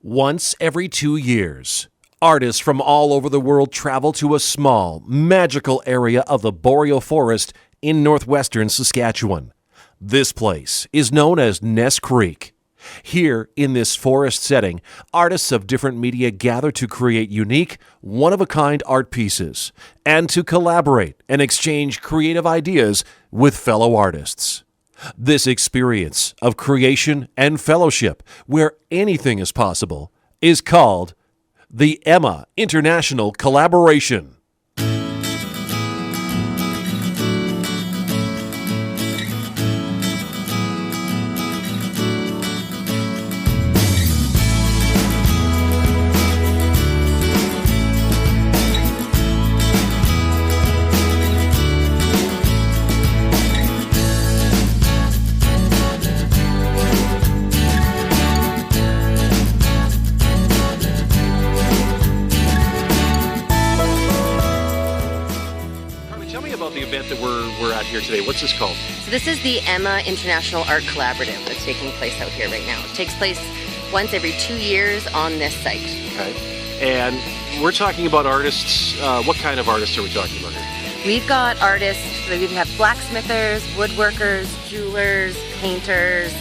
Once every 2 years, artists from all over the world travel to a small, magical area of the boreal forest in northwestern Saskatchewan. This place is known as Ness Creek. Here, in this forest setting, artists of different media gather to create unique, one-of-a-kind art pieces and to collaborate and exchange creative ideas with fellow artists. This experience of creation and fellowship, where anything is possible, is called the Emma International Collaboration. We're at here today. What's this called? So this is the Emma International Art Collaborative that's taking place out here right now. It takes place once every 2 years on this site. Okay. And we're talking about artists. What kind of artists are we talking about here? We've got artists, so we have blacksmithers, woodworkers, jewelers, painters,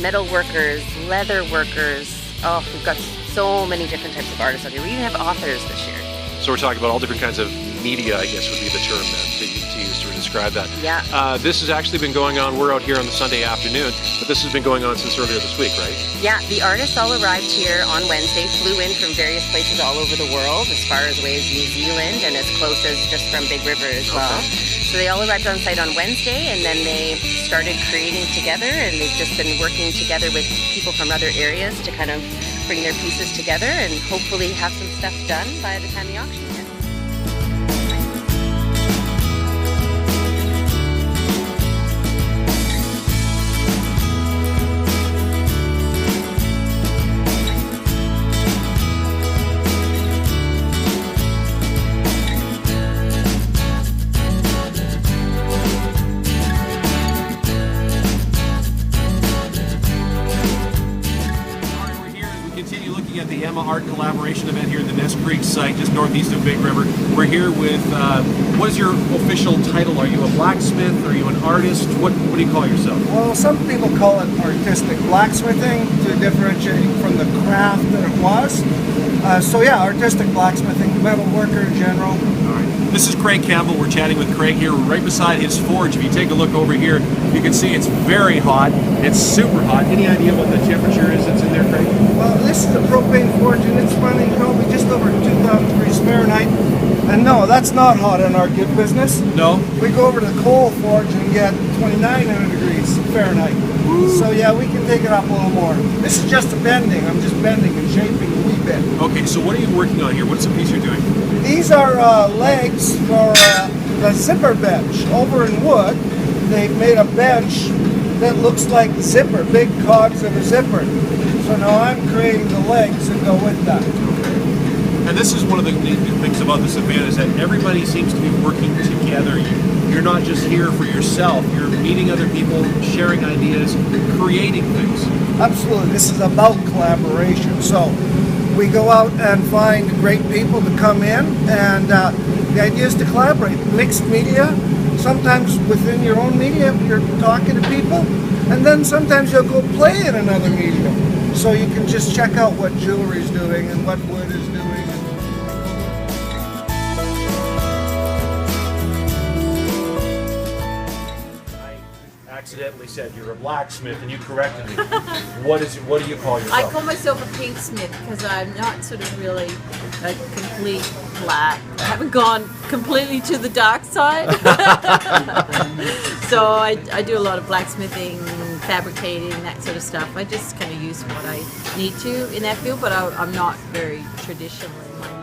metal workers, leather workers. Oh, we've got so many different types of artists out here. We even have authors this year. So we're talking about all different kinds of media, I guess would be the term to use to describe that. Yeah. This has actually been going on. We're out here on the Sunday afternoon, but this has been going on since earlier this week, right? Yeah, the artists all arrived here on Wednesday, flew in from various places all over the world, as far as away as New Zealand and as close as just from Big River as well. Okay. So they all arrived on site on Wednesday, and then they started creating together, and they've just been working together with people from other areas to kind of bring their pieces together and hopefully have some stuff done by the time the auction ends. Continue looking at the Emma Art Collaboration event here at the Ness Creek site, just northeast of Big River. We're here with, what is your official title? Are you a blacksmith? Are you an artist? What do you call yourself? Well, some people call it artistic blacksmithing to differentiate from the craft that it was. So yeah, artistic blacksmithing, metal worker in general. All right. This is Craig Campbell. We're chatting with Craig here. We're right beside his forge. If you take a look over here, you can see it's very hot. It's super hot. Any idea what the temperature is that's in there, Craig? Well, this is a propane forge, and it's running probably just over 2,000 degrees Fahrenheit. And no, that's not hot in our good business. No? We go over to the coal forge and get 2,900 degrees Fahrenheit. Woo. So yeah, we can take it up a little more. This is just a bending. I'm just bending and shaping a wee bit. Okay, so what are you working on here? What's the piece you're doing? These are legs for the zipper bench. Over in wood, they've made a bench that looks like the zipper, big cogs of a zipper. So now I'm creating the legs that go with that. And this is one of the neat things about this event is that everybody seems to be working together. You're not just here for yourself. You're meeting other people, sharing ideas, creating things. Absolutely. This is about collaboration. So we go out and find great people to come in, and the idea is to collaborate. Mixed media. Sometimes within your own media, you're talking to people, and then sometimes you'll go play in another medium. So you can just check out what jewelry is doing and what wood is doing. Accidentally said you're a blacksmith and you corrected me. What do you call yourself? I call myself a paintsmith because I'm not sort of really a complete black. I haven't gone completely to the dark side. So I do a lot of blacksmithing, fabricating, that sort of stuff. I just kind of use what I need to in that field, but I'm not very traditionally minded.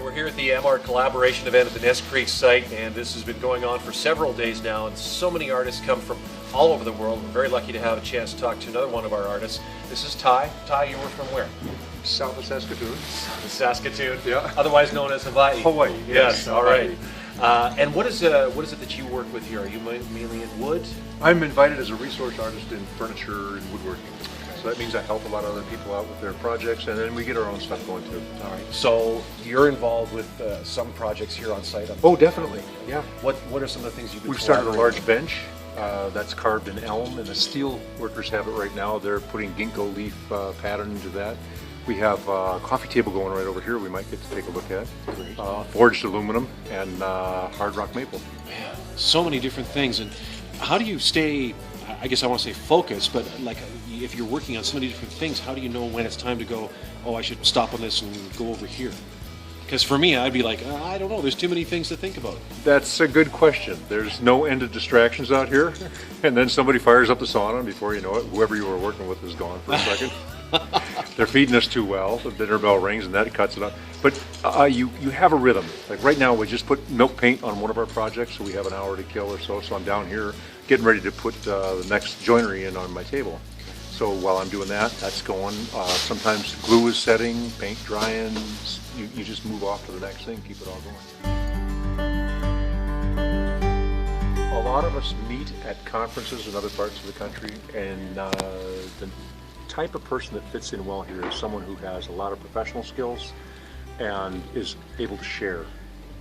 We're here at the Emma Art Collaboration event at the Ness Creek site, and this has been going on for several days now, and so many artists come from all over the world. We're very lucky to have a chance to talk to another one of our artists. This is Ty. Ty, you were from where? south of Saskatoon. Saskatoon, Yeah. otherwise known as Hawaii. Hawaii, Yes, yes, all right. Hawaii. And what is it that you work with here? Are you mainly in wood? I'm invited as a resource artist in furniture and woodworking. So that means I help a lot of other people out with their projects, and then we get our own stuff going too. All right. So you're involved with some projects here on site? Oh, definitely. Yeah. What are some of the things you've been We've started a collaborating large bench that's carved in elm, and the steel workers have it right now. They're putting ginkgo leaf pattern into that. We have a coffee table going right over here we might get to take a look at. Forged aluminum and hard rock maple. Man, so many different things. And how do you stay, I guess I want to say focused, but like if you're working on so many different things, how do you know when it's time to go, oh, I should stop on this and go over here? Because for me, I'd be like, I don't know, there's too many things to think about. That's a good question. There's no end of distractions out here. And then somebody fires up the sauna, and before you know it, whoever you were working with is gone for a second. They're feeding us too well. The dinner bell rings, and that cuts it up. But you have a rhythm. Like right now, we just put milk paint on one of our projects, so we have an hour to kill or so. So I'm down here getting ready to put the next joinery in on my table. So while I'm doing that, that's going. Sometimes glue is setting, paint drying. You just move off to the next thing, keep it all going. A lot of us meet at conferences in other parts of the country, and the type of person that fits in well here is someone who has a lot of professional skills and is able to share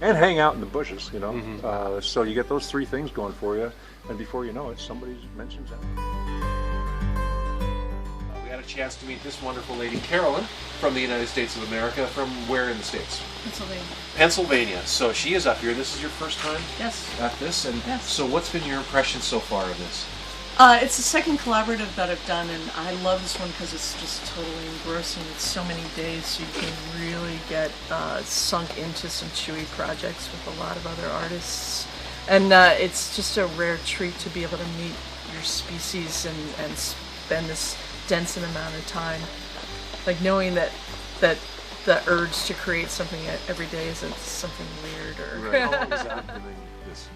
and hang out in the bushes, you know. Mm-hmm. So you get those three things going for you, and before you know it, somebody mentions that. We had a chance to meet this wonderful lady, Carolyn, from the United States of America. From where in the States? Pennsylvania. Pennsylvania. So she is up here. This is your first time Yes. at this? And Yes. so what's been your impression so far of this? It's the second collaborative that I've done, and I love this one because it's just totally engrossing. It's so many days, so you can really get sunk into some chewy projects with a lot of other artists. And it's just a rare treat to be able to meet your species and spend this dense amount of time. Like knowing that the urge to create something every day isn't something weird or... How long has that been this?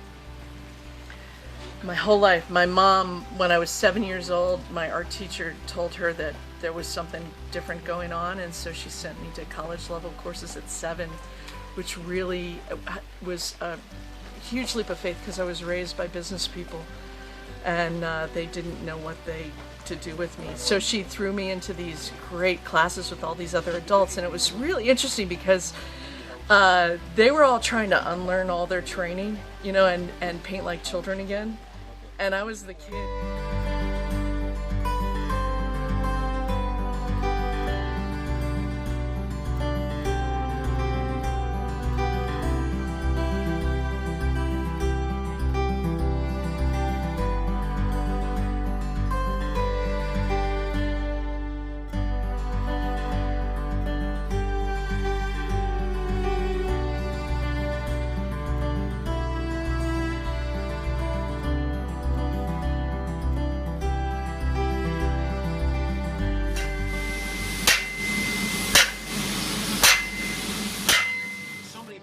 My whole life. My mom, when I was 7 years old, my art teacher told her that there was something different going on, and so she sent me to college level courses at 7, which really was a huge leap of faith because I was raised by business people, and they didn't know what to do with me. So she threw me into these great classes with all these other adults, and it was really interesting because they were all trying to unlearn all their training, you know, and paint like children again. And I was the kid.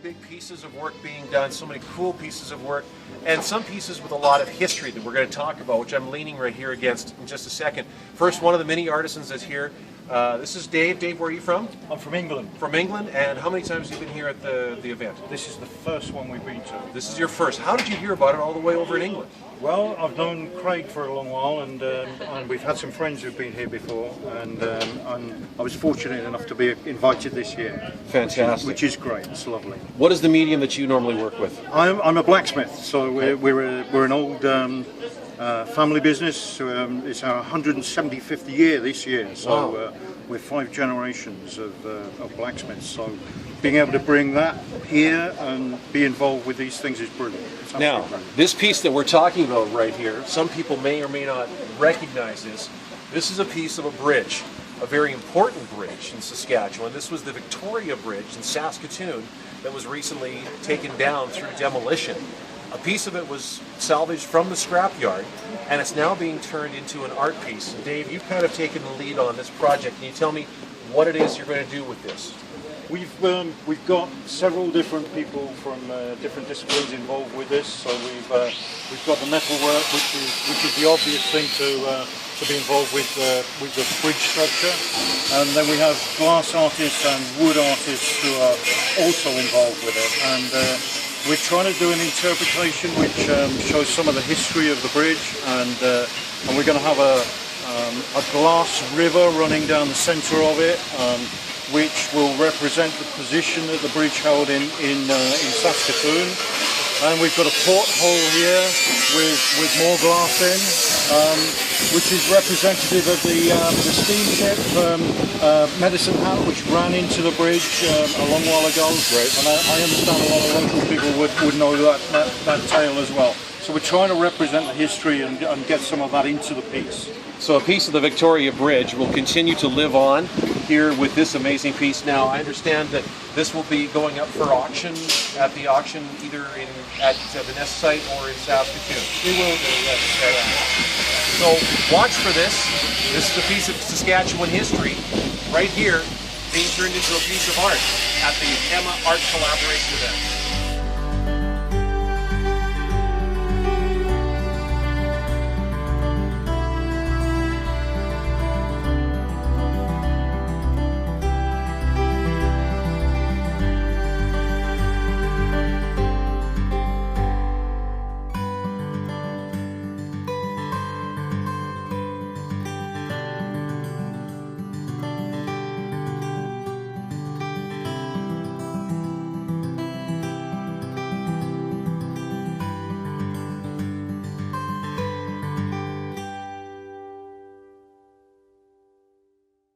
Big pieces of work being done, so many cool pieces of work, and some pieces with a lot of history that we're going to talk about, which I'm leaning right here against in just a second. First, one of the many artisans is here. This is Dave. Dave, where are you from? I'm from England. From England, and how many times have you been here at the event? This is the first one we've been to. This is your first. How did you hear about it all the way over in England? Well, I've known Craig for a long while, and we've had some friends who've been here before, and I was fortunate enough to be invited this year. Fantastic. Which is great. It's lovely. What is the medium that you normally work with? I'm a blacksmith, so we're an old family business. It's our 175th year this year, so Wow. we're 5 generations of blacksmiths. So being able to bring that here and be involved with these things is brilliant. It's absolutely Now, brilliant. this piece that we're talking about right here, some people may or may not recognize this. This is a piece of a bridge, a very important bridge in Saskatchewan. This was the Victoria Bridge in Saskatoon that was recently taken down through demolition. A piece of it was salvaged from the scrapyard, and it's now being turned into an art piece. And Dave, you've kind of taken the lead on this project. Can you tell me what it is you're going to do with this? We've got several different people from different disciplines involved with this. So we've got the metalwork, which is the obvious thing to be involved with the bridge structure, and then we have glass artists and wood artists who are also involved with it. And we're trying to do an interpretation which shows some of the history of the bridge, and we're going to have a glass river running down the centre of it, which will represent the position that the bridge held in Saskatoon. And we've got a porthole here with more glass in, which is representative of the steamship Medicine Hat, which ran into the bridge a long while ago. Right. And I understand a lot of local people would know that tale as well. So we're trying to represent the history and get some of that into the piece. So a piece of the Victoria Bridge will continue to live on here with this amazing piece. Now, I understand that this will be going up for auction at the auction either at the Nest site or in Saskatoon. We will do, yes. So watch for this. This is a piece of Saskatchewan history right here being turned into a piece of art at the Emma Art Collaboration event.